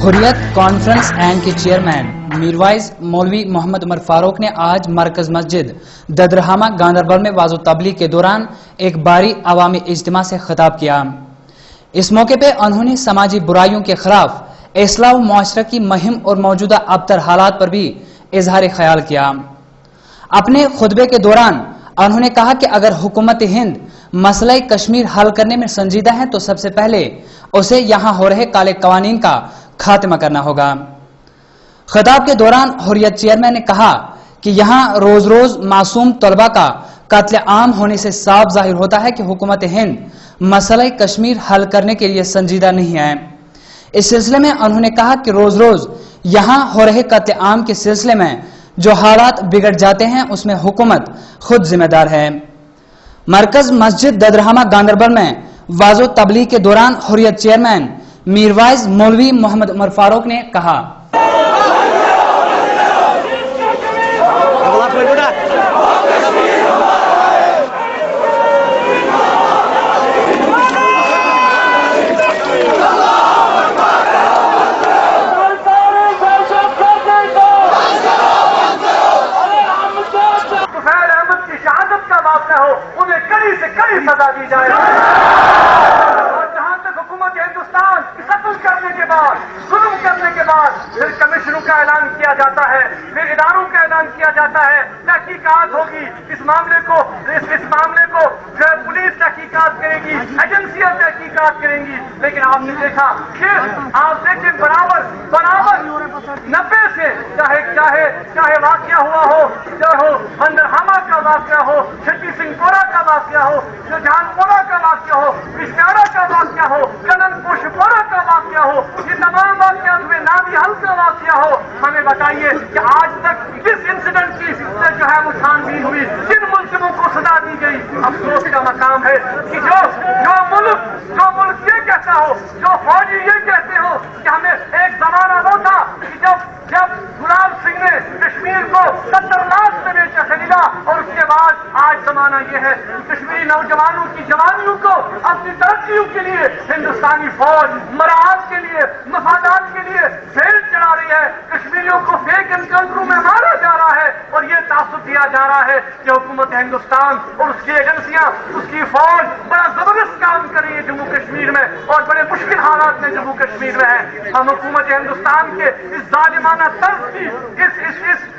Hurriyat conference and کے chairman Mirwaiz مولوی محمد عمر فاروق نے آج مرکز مسجد ددرہامہ گاندربل میں وعظ و تبلیغ کے دوران ایک باری عوامی اجتماع سے خطاب کیا۔ اس موقع پہ انہوں نے سماجی برائیوں کے خلاف اصلاح و معاشرہ کی مہم اور موجودہ ابتر حالات پر بھی اظہار خیال کیا۔ اپنے خطبے کے دوران انہوں نے کہا کہ اگر حکومت ہند مسئلہ کشمیر حل کرنے میں سنجیدہ ہے تو سب سے پہلے اسے یہاں ہو رہے کالے قوانین کا خاتمہ کرنا ہوگا۔ خطاب کے دوران حریت چیئرمین نے کہا کہ یہاں روز روز معصوم طلبہ کا قتل عام ہونے سے صاف ظاہر ہوتا ہے کہ حکومت ہند مسئلہ کشمیر حل کرنے کے لیے سنجیدہ نہیں ہے۔ اس سلسلے میں انہوں نے کہا کہ روز روز یہاں ہو رہے قتل عام کے سلسلے میں جو حالات بگڑ جاتے ہیں اس میں حکومت خود ذمہ دار ہے۔ مرکز مسجد ددرہامہ گاندربل میں وعظ و تبلیغ کے دوران حریت چیئرمین میروائز مولوی محمد عمر فاروق نے کہا سزا دی جائے اور جہاں تک حکومت ہندوستان قتل کرنے کے بعد ظلم کرنے کے بعد پھر کمیشنوں کا اعلان کیا جاتا ہے، پھر اداروں کا اعلان کیا جاتا ہے، تحقیقات ہوگی اس معاملے کو جو ہے پولیس تحقیقات کرے گی، ایجنسیاں تحقیقات کریں گی، لیکن آپ نے دیکھا کہ آپ دیکھیں برابر 90 سے چاہے واقعہ ہوا ہو، چاہے بندرہامہ کا واقعہ ہو، چھٹی سنگھ پورہ کا واقعہ ہو، جہان پورہ کا واقعہ ہو، بشنارا کا واقعہ ہو، کنن پوش پورہ کا واقعہ ہو، یہ تمام واقعات میں نادی حل کا واقعہ ہو، ہمیں بتائیے کہ آج تک کس انسیڈنٹ کی جو ہے وہ چھانبین ہوئی، کن ملزموں کو سزا دی گئی۔ افسوس کا مقام ہے کہ جو ملک یہ کہتا ہو، جو فوجی یہ کہتے ہو کہ ہمیں ایک زمانہ وہ تھا کہ جب گلاب سنگھ نے کشمیر کو 70 لاکھ میں بیچا خریدا، اور اس کے بعد آج زمانہ یہ ہے کہ کشمیری نوجوانوں کی جوانیوں کو اپنی ترقیوں کے لیے ہندوستانی فوج مراعات کے لیے، مفادات کے لیے فیل چلا رہی ہے، کشمیریوں کو فیک انکاؤنٹروں میں مارا جا رہا ہے، اور یہ تعصب دیا جا رہا ہے کہ حکومت ہندوستان اور اس کی ایجنسیاں، اس کی فوج بڑا زبردست کام کر رہی ہے جموں کشمیر میں، اور بڑے مشکل حالات میں جموں کشمیر میں ہے۔ ہم حکومت ہندوستان کے اس ظالمانہ طرز کی، اس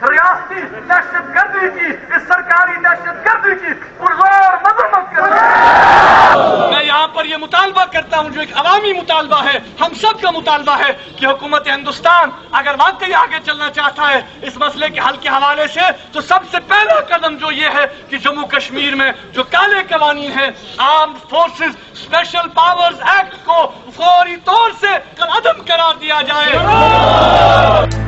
ریاستی دہشت گردی کی، اس سرکاری دہشت گردی کی پرزور مذمت کرتے ہیں۔ میں یہاں پر یہ مطالبہ کرتا ہوں، جو ایک عوامی مطالبہ ہے، ہم سب کا مطالبہ ہے کہ حکومت ہندوستان اگر واقعی آگے چلنا چاہتا ہے اس مسئلے کے حل کے حوالے سے، تو سب سے پہلا قدم جو یہ ہے کہ جموں کشمیر میں جو کالے قوانین ہیں، armed forces special powers act کو فوری طور سے عدم قرار دیا جائے۔